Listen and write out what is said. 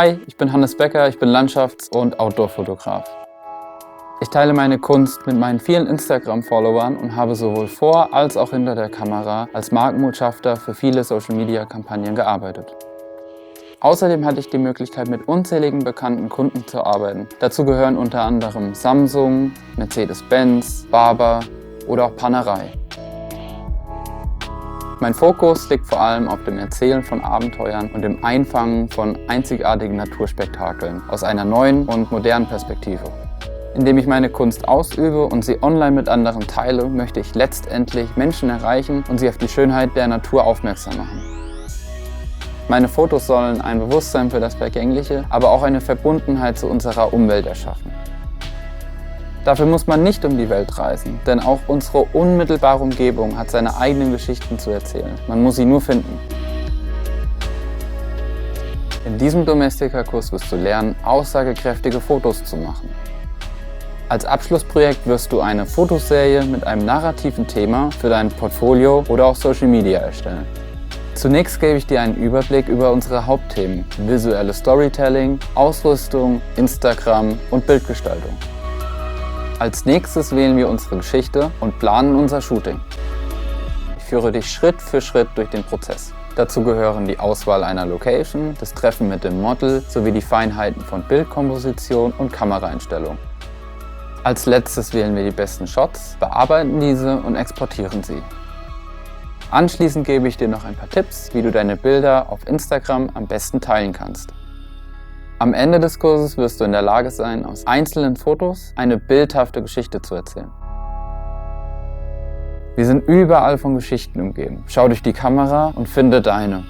Hi, ich bin Hannes Becker, ich bin Landschafts- und Outdoor-Fotograf. Ich teile meine Kunst mit meinen vielen Instagram-Followern und habe sowohl vor als auch hinter der Kamera als Markenbotschafter für viele Social-Media-Kampagnen gearbeitet. Außerdem hatte ich die Möglichkeit, mit unzähligen bekannten Kunden zu arbeiten. Dazu gehören unter anderem Samsung, Mercedes-Benz, Barber oder auch Panerai. Mein Fokus liegt vor allem auf dem Erzählen von Abenteuern und dem Einfangen von einzigartigen Naturspektakeln aus einer neuen und modernen Perspektive. Indem ich meine Kunst ausübe und sie online mit anderen teile, möchte ich letztendlich Menschen erreichen und sie auf die Schönheit der Natur aufmerksam machen. Meine Fotos sollen ein Bewusstsein für das Vergängliche, aber auch eine Verbundenheit zu unserer Umwelt erschaffen. Dafür muss man nicht um die Welt reisen, denn auch unsere unmittelbare Umgebung hat seine eigenen Geschichten zu erzählen. Man muss sie nur finden. In diesem Domestika-Kurs wirst du lernen, aussagekräftige Fotos zu machen. Als Abschlussprojekt wirst du eine Fotoserie mit einem narrativen Thema für dein Portfolio oder auch Social Media erstellen. Zunächst gebe ich dir einen Überblick über unsere Hauptthemen: visuelles Storytelling, Ausrüstung, Instagram und Bildgestaltung. Als nächstes wählen wir unsere Geschichte und planen unser Shooting. Ich führe dich Schritt für Schritt durch den Prozess. Dazu gehören die Auswahl einer Location, das Treffen mit dem Model sowie die Feinheiten von Bildkomposition und Kameraeinstellung. Als letztes wählen wir die besten Shots, bearbeiten diese und exportieren sie. Anschließend gebe ich dir noch ein paar Tipps, wie du deine Bilder auf Instagram am besten teilen kannst. Am Ende des Kurses wirst du in der Lage sein, aus einzelnen Fotos eine bildhafte Geschichte zu erzählen. Wir sind überall von Geschichten umgeben. Schau durch die Kamera und finde deine.